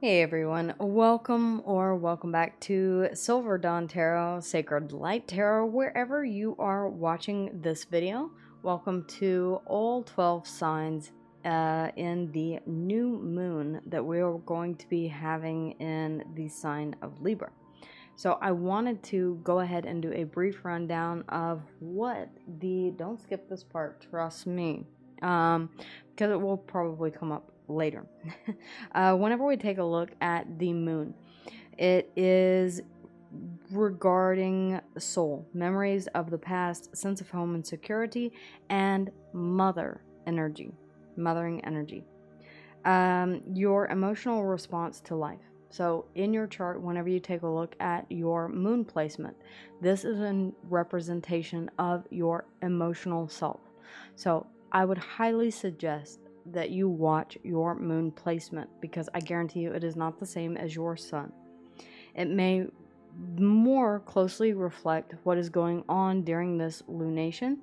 Hey everyone, welcome back to Silver Dawn Tarot, Sacred Light Tarot, wherever you are watching this video. Welcome to all 12 signs in the new moon that we are going to be having in the sign of Libra. So I wanted to go ahead and do a brief rundown of don't skip this part, trust me, because it will probably come up later. Whenever we take a look at the moon, it is regarding soul, memories of the past, sense of home and security, and mothering energy. Your emotional response to life. So in your chart, whenever you take a look at your moon placement, this is a representation of your emotional self. So I would highly suggest that you watch your moon placement, because I guarantee you it is not the same as your sun. It may more closely reflect what is going on during this lunation.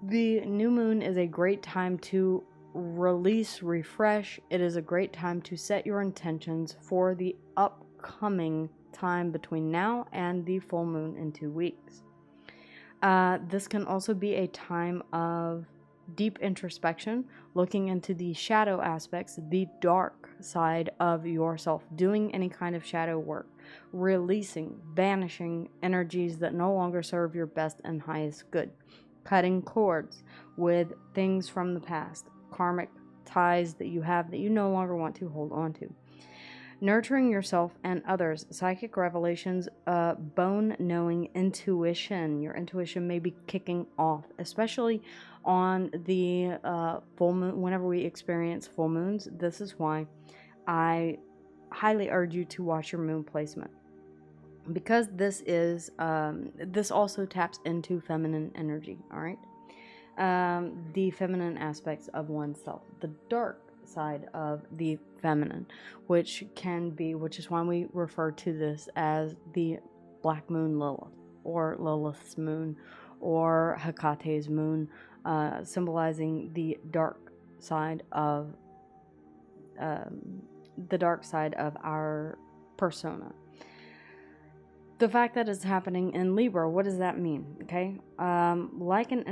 The new moon is a great time to release, refresh. It is a great time to set your intentions for the upcoming time between now and the full moon in 2 weeks. This can also be a time of deep introspection, looking into the shadow aspects, the dark side of yourself, doing any kind of shadow work, releasing, banishing energies that no longer serve your best and highest good, cutting cords with things from the past, karmic ties that you have that you no longer want to hold on to. Nurturing yourself and others, psychic revelations, bone knowing, intuition. Your intuition may be kicking off, especially on the full moon. Whenever we experience full moons, this is why I highly urge you to watch your moon placement, because this also taps into feminine energy. All right, the feminine aspects of oneself, the dark side of the feminine, which is why we refer to this as the black moon Lilith, or Lilith's moon, or Hecate's moon, symbolizing the dark side of our persona. The fact that it's happening in Libra, what does that mean? Okay, like an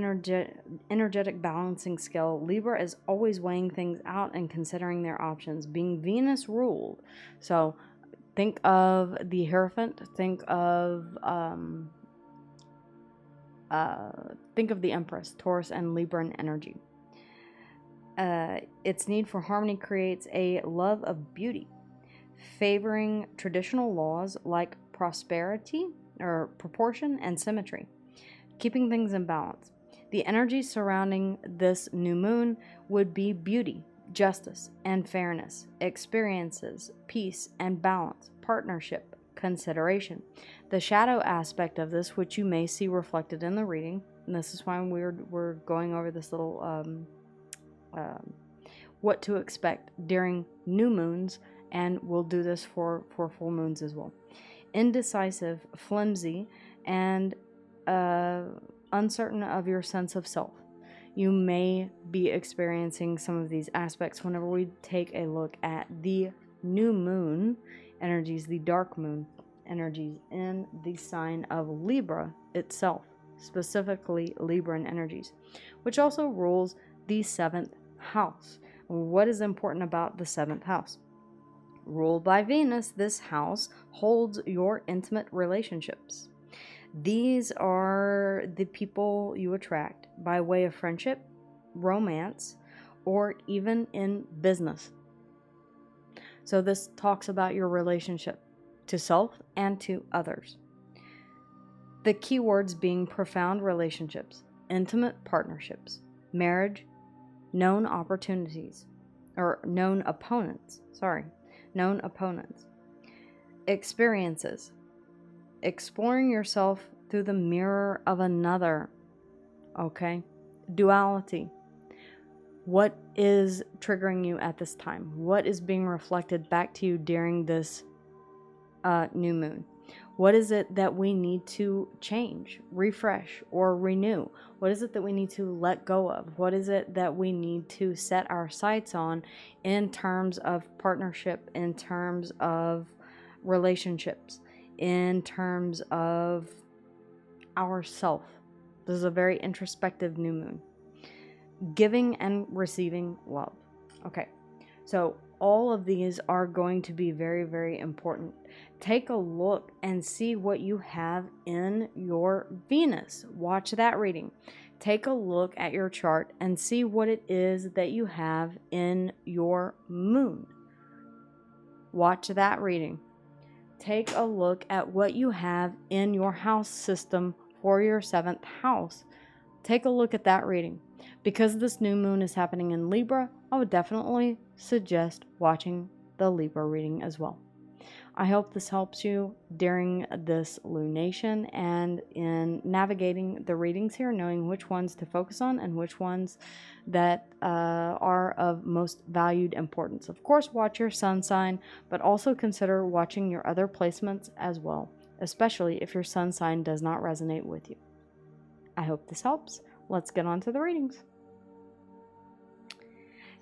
energetic balancing scale, Libra is always weighing things out and considering their options, being Venus ruled. So think of the Hierophant, think of the Empress, Taurus and Libran energy. Its need for harmony creates a love of beauty, favoring traditional laws like prosperity or proportion and symmetry, keeping things in balance. The energy surrounding this new moon would be beauty, justice and fairness, experiences, peace and balance, partnership, consideration. The shadow aspect of this, which you may see reflected in the reading, and this is why we're going over this little what to expect during new moons, and we'll do this for full moons as well. Indecisive, flimsy, and uncertain of your sense of self. You may be experiencing some of these aspects whenever we take a look at the new moon energies, the dark moon energies in the sign of Libra itself, specifically Libran energies, which also rules the 7th house. What is important about the 7th house? Ruled by Venus, this house holds your intimate relationships. These are the people you attract by way of friendship, romance, or even in business. So this talks about your relationship to self and to others. The keywords being profound relationships, intimate partnerships, marriage, known opportunities, or known opponents, experiences, exploring yourself through the mirror of another, okay? Duality. What is triggering you at this time? What is being reflected back to you during this new moon? What is it that we need to change, refresh, or renew? What is it that we need to let go of? What is it that we need to set our sights on in terms of partnership, in terms of relationships, in terms of ourself? This is a very introspective new moon. Giving and receiving love. Okay, so all of these are going to be very, very important. Take a look and see what you have in your Venus. Watch that reading. Take a look at your chart and see what it is that you have in your moon. Watch that reading. Take a look at what you have in your house system for your 7th house. Take a look at that reading. Because this new moon is happening in Libra, I would definitely suggest watching the Libra reading as well. I hope this helps you during this lunation and in navigating the readings here, knowing which ones to focus on and which ones that are of most valued importance. Of course, watch your sun sign, but also consider watching your other placements as well, especially if your sun sign does not resonate with you. I hope this helps. Let's get on to the readings.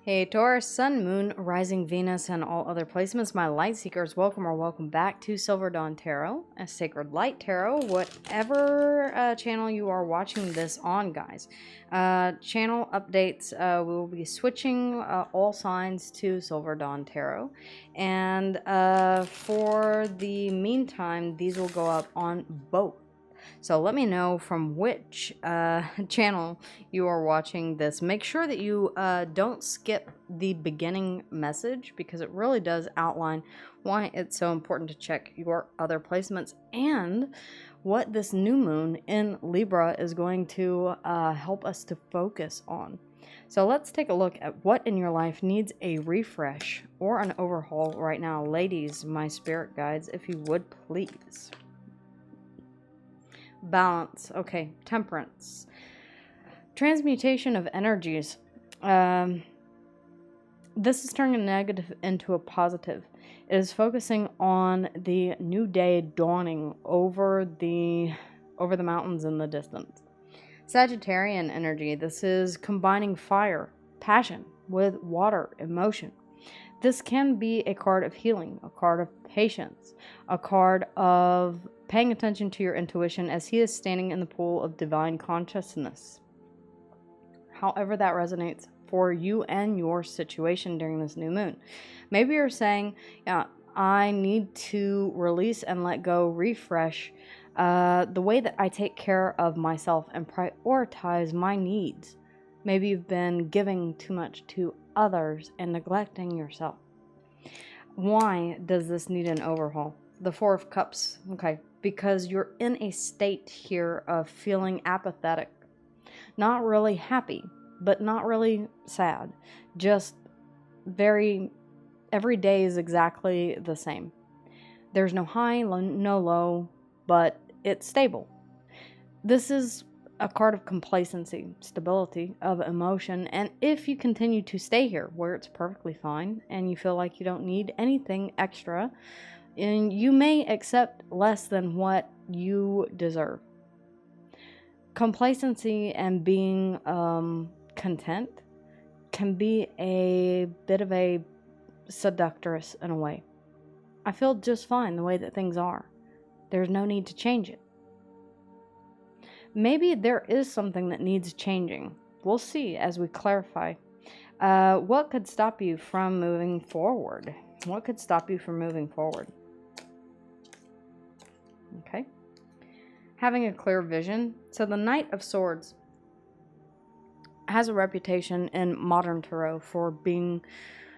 Hey Taurus, Sun, Moon, Rising, Venus, and all other placements. My light seekers, welcome or welcome back to Silver Dawn Tarot, a Sacred Light Tarot, whatever channel you are watching this on, guys. Channel updates, we will be switching all signs to Silver Dawn Tarot. And for the meantime, these will go up on both. So let me know from which channel you are watching this. Make sure that you don't skip the beginning message, because it really does outline why it's so important to check your other placements and what this new moon in Libra is going to help us to focus on. So let's take a look at what in your life needs a refresh or an overhaul right now. Ladies, my spirit guides, if you would please. Balance. Okay. Temperance. Transmutation of energies. This is turning a negative into a positive. It is focusing on the new day dawning over the mountains in the distance. Sagittarian energy. This is combining fire, passion with water, emotion. This can be a card of healing, a card of patience, a card of paying attention to your intuition as he is standing in the pool of divine consciousness. However that resonates for you and your situation during this new moon. Maybe you're saying, yeah, I need to release and let go, refresh the way that I take care of myself and prioritize my needs. Maybe you've been giving too much to others and neglecting yourself. Why does this need an overhaul? The Four of Cups. Okay, because you're in a state here of feeling apathetic. Not really happy, but not really sad. Just every day is exactly the same. There's no high, no low, but it's stable. This is a card of complacency, stability, of emotion, and if you continue to stay here where it's perfectly fine and you feel like you don't need anything extra, and you may accept less than what you deserve. Complacency and being content can be a bit of a seductress in a way. I feel just fine the way that things are. There's no need to change it. Maybe there is something that needs changing. We'll see as we clarify. What could stop you from moving forward? What could stop you from moving forward? Okay. Having a clear vision. So the Knight of Swords has a reputation in modern tarot for being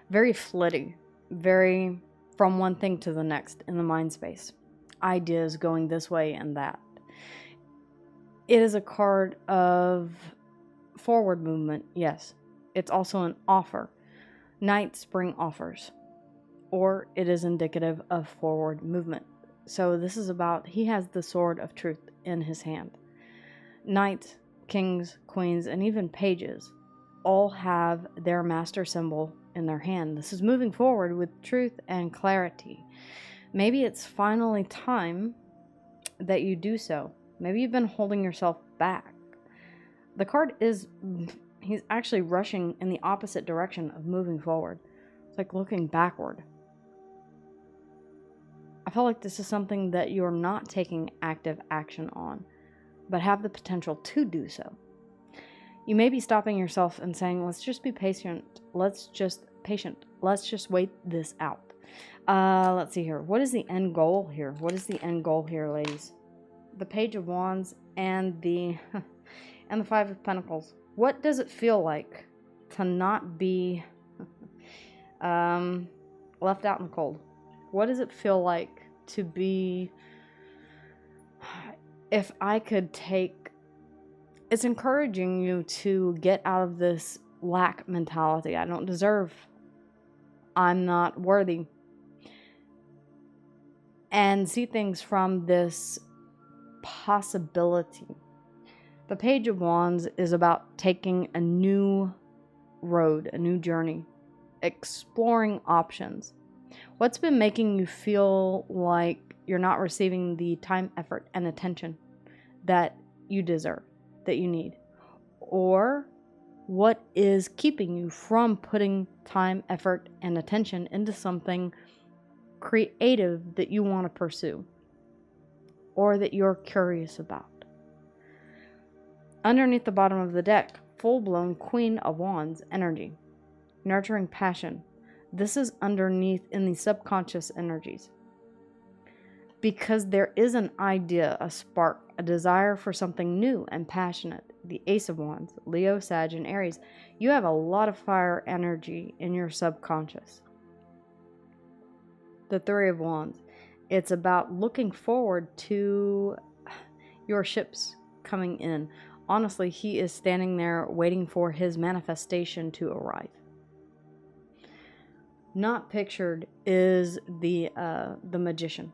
very flitty, very from one thing to the next in the mind space. Ideas going this way and that. It is a card of forward movement, yes. It's also an offer. Knights bring offers. Or it is indicative of forward movement. So this is about, he has the sword of truth in his hand. Knights, kings, queens, and even pages all have their master symbol in their hand. This is moving forward with truth and clarity. Maybe it's finally time that you do so. Maybe you've been holding yourself back. The card is, he's actually rushing in the opposite direction of moving forward. It's like looking backward. I feel like this is something that you're not taking active action on, but have the potential to do so. You may be stopping yourself and saying, let's just be patient. Let's just wait this out. Let's see here. What is the end goal here? What is the end goal here, ladies? The Page of Wands and the and the Five of Pentacles. What does it feel like to not be left out in the cold? What does it feel like to be, if I could take, it's encouraging you to get out of this lack mentality. I don't deserve, I'm not worthy. And see things from this possibility. The Page of Wands is about taking a new road, a new journey, exploring options. What's been making you feel like you're not receiving the time, effort, and attention that you deserve, that you need? Or what is keeping you from putting time, effort, and attention into something creative that you want to pursue or that you're curious about? Underneath the bottom of the deck, full-blown Queen of Wands energy, nurturing passion. This is underneath in the subconscious energies. Because there is an idea, a spark, a desire for something new and passionate. The Ace of Wands, Leo, Sag, and Aries. You have a lot of fire energy in your subconscious. The Three of Wands. It's about looking forward to your ships coming in. Honestly, he is standing there waiting for his manifestation to arrive. Not pictured is the Magician.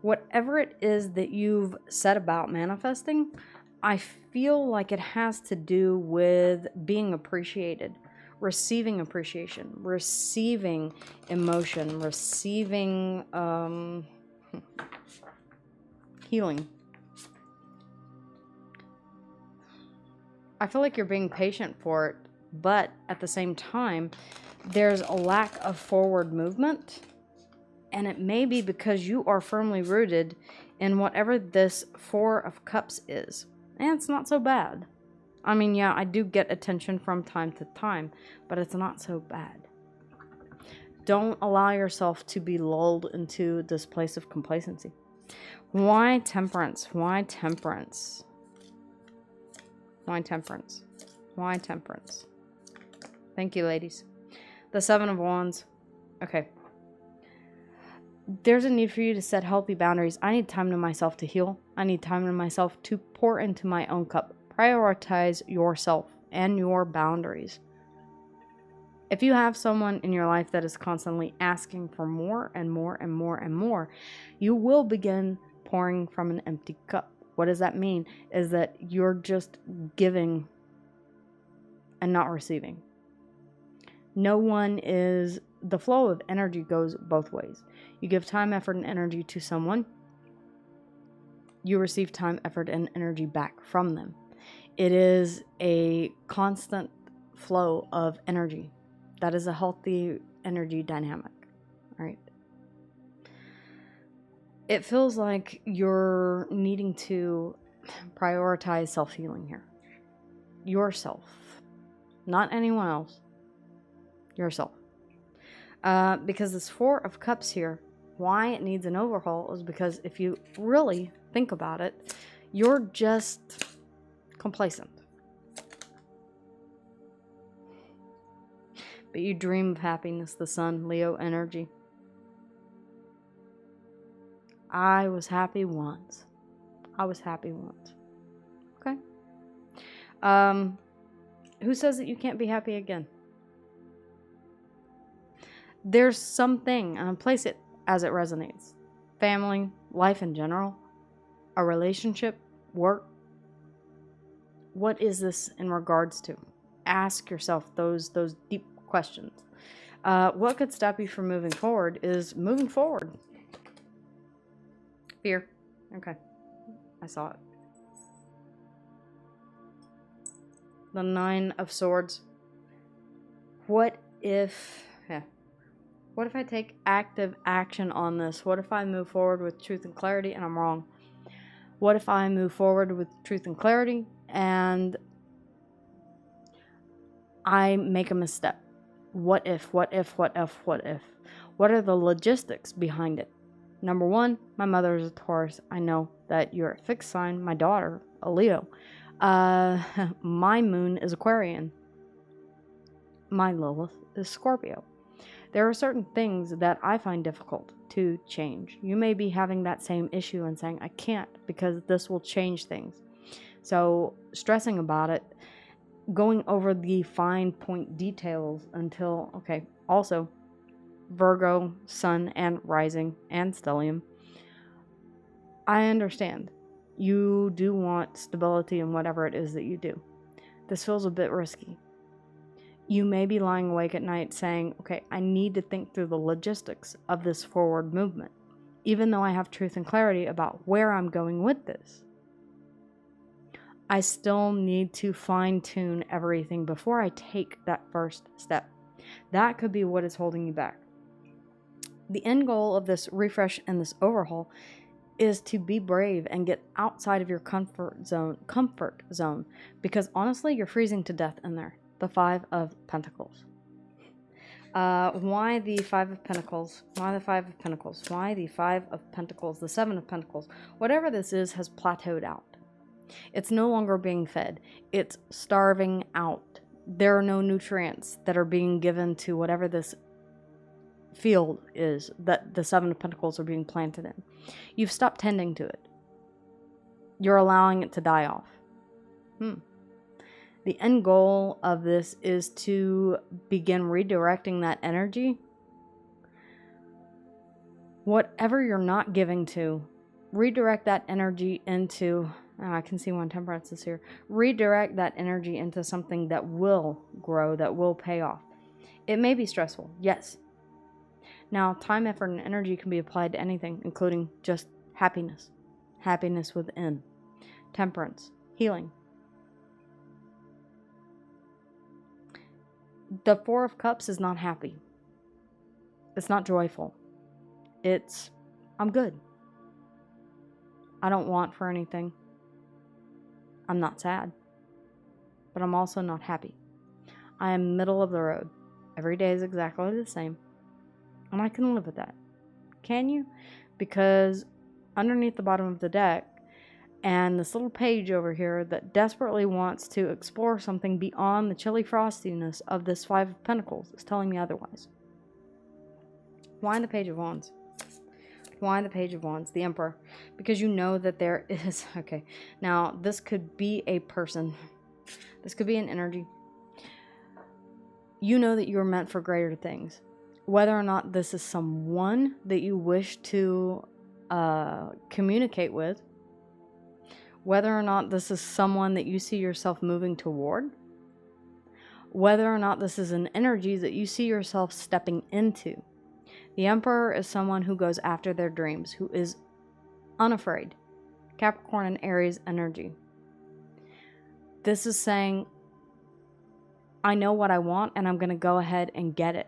Whatever it is that you've said about manifesting, I feel like it has to do with being appreciated, receiving appreciation, receiving emotion, receiving healing. I feel like you're being patient for it, but at the same time, there's a lack of forward movement, and it may be because you are firmly rooted in whatever this Four of Cups is. And it's not so bad. I mean, yeah, I do get attention from time to time, but it's not so bad. Don't allow yourself to be lulled into this place of complacency. Why temperance? Why temperance? Why temperance? Why temperance? Thank you, ladies. The Seven of Wands. Okay. There's a need for you to set healthy boundaries. I need time to myself to heal. I need time to myself to pour into my own cup. Prioritize yourself and your boundaries. If you have someone in your life that is constantly asking for more and more and more and more, you will begin pouring from an empty cup. What does that mean? Is that you're just giving and not receiving. No one is, the flow of energy goes both ways. You give time, effort, and energy to someone. You receive time, effort, and energy back from them. It is a constant flow of energy. That is a healthy energy dynamic, right? It feels like you're needing to prioritize self-healing here. Yourself. Not anyone else. Yourself. Because this Four of Cups here, why it needs an overhaul is because if you really think about it, you're just complacent. But you dream of happiness, the Sun, Leo energy. I was happy once. I was happy once. Okay? Who says that you can't be happy again? There's something, and I'll place it as it resonates. Family, life in general, a relationship, work. What is this in regards to? Ask yourself those deep questions. What could stop you from moving forward is moving forward. Fear. Okay. I saw it. The Nine of Swords. What if... Yeah. What if I take active action on this? What if I move forward with truth and clarity and I'm wrong? What if I move forward with truth and clarity and I make a misstep? What if, what if, what if, what if? What are the logistics behind it? Number one, my mother is a Taurus. I know that you're a fixed sign. My daughter, a Leo. My moon is Aquarian. My Lilith is Scorpio. There are certain things that I find difficult to change. You may be having that same issue and saying, I can't because this will change things. So stressing about it, going over the fine point details until, okay, also Virgo, Sun, and Rising, and Stellium. I understand. You do want stability in whatever it is that you do. This feels a bit risky. You may be lying awake at night saying, okay, I need to think through the logistics of this forward movement, even though I have truth and clarity about where I'm going with this. I still need to fine-tune everything before I take that first step. That could be what is holding you back. The end goal of this refresh and this overhaul is to be brave and get outside of your comfort zone, because honestly, you're freezing to death in there. The Five of Pentacles. Why the Five of Pentacles? Why the Five of Pentacles? Why the Five of Pentacles? The Seven of Pentacles? Whatever this is has plateaued out. It's no longer being fed. It's starving out. There are no nutrients that are being given to whatever this field is that the Seven of Pentacles are being planted in. You've stopped tending to it. You're allowing it to die off. The end goal of this is to begin redirecting that energy. Whatever you're not giving to, redirect that energy into, I can see one temperance is here. Redirect that energy into something that will grow, that will pay off. It may be stressful, yes. Now, time, effort, and energy can be applied to anything, including just happiness. Happiness within. Temperance. Healing. The Four of Cups is not happy. It's not joyful. It's, I'm good. I don't want for anything. I'm not sad. But I'm also not happy. I am middle of the road. Every day is exactly the same. And I can live with that. Can you? Because underneath the bottom of the deck, and this little page over here that desperately wants to explore something beyond the chilly frostiness of this Five of Pentacles is telling me otherwise. Why the Page of Wands? Why the Page of Wands? The Emperor. Because you know that there is... Okay, now this could be a person. This could be an energy. You know that you are meant for greater things. Whether or not this is someone that you wish to communicate with, whether or not this is someone that you see yourself moving toward, whether or not this is an energy that you see yourself stepping into. The Emperor is someone who goes after their dreams, who is unafraid. Capricorn and Aries energy. This is saying, I know what I want and I'm going to go ahead and get it.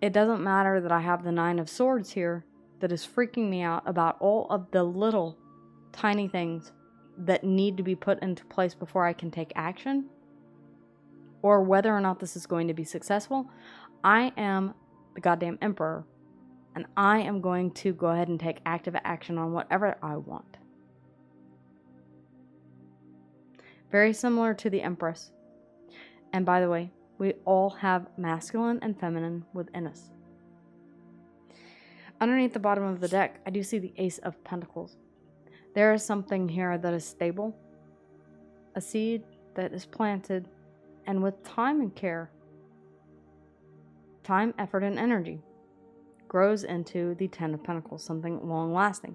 It doesn't matter that I have the Nine of Swords here that is freaking me out about all of the little tiny things that need to be put into place before I can take action, or whether or not this is going to be successful. I am the goddamn Emperor, and I am going to go ahead and take active action on whatever I want. Very similar to the Empress. And by the way, we all have masculine and feminine within us. Underneath the bottom of the deck, I do see the Ace of Pentacles. There is something here that is stable. A seed that is planted, and with time and care, time, effort, and energy, grows into the Ten of Pentacles, something long-lasting.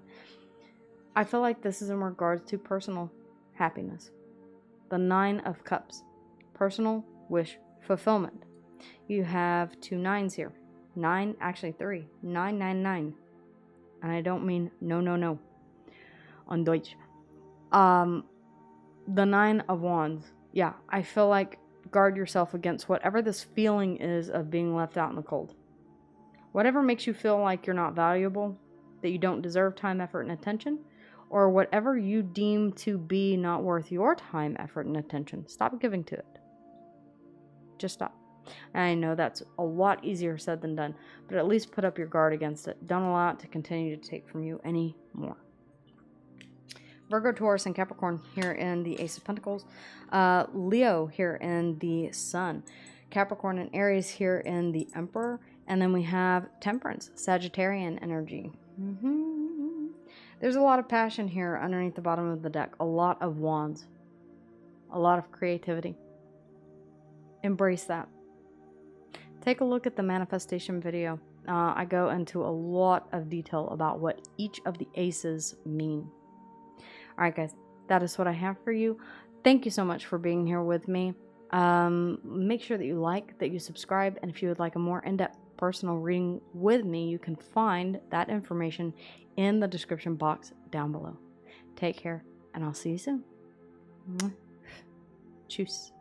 I feel like this is in regards to personal happiness. The Nine of Cups, personal wish fulfillment. You have two nines here. Nine, actually three. 999. And I don't mean no, no, no. On Deutsch. The Nine of Wands. Yeah, I feel like guard yourself against whatever this feeling is of being left out in the cold. Whatever makes you feel like you're not valuable, that you don't deserve time, effort, and attention, or whatever you deem to be not worth your time, effort, and attention, stop giving to it. Just stop. And I know that's a lot easier said than done, but at least put up your guard against it. Don't allow it to continue to take from you anymore. Virgo, Taurus, and Capricorn here in the Ace of Pentacles. Leo here in the Sun. Capricorn and Aries here in the Emperor. And then we have Temperance, Sagittarian energy. There's a lot of passion here underneath the bottom of the deck. A lot of wands. A lot of creativity. Embrace that. Take a look at the manifestation video. I go into a lot of detail about what each of the aces mean. Alright guys, that is what I have for you. Thank you so much for being here with me. Make sure that you like, that you subscribe, and if you would like a more in-depth personal reading with me, you can find that information in the description box down below. Take care, and I'll see you soon. Tschüss.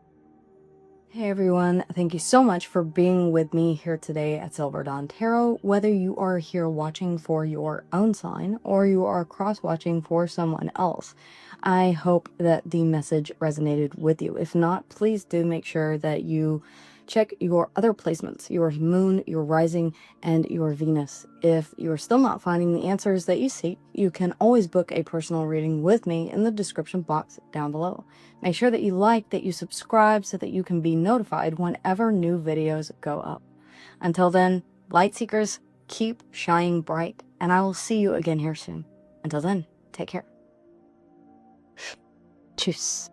Hey everyone, thank you so much for being with me here today at Silver Dawn Tarot. Whether you are here watching for your own sign or you are cross-watching for someone else, I hope that the message resonated with you. If not, please do make sure that you check your other placements, your moon, your rising, and your Venus. If you're still not finding the answers that you seek, you can always book a personal reading with me in the description box down below. Make sure that you like, that you subscribe so that you can be notified whenever new videos go up. Until then, light seekers, keep shining bright, and I will see you again here soon. Until then, take care. Tschüss.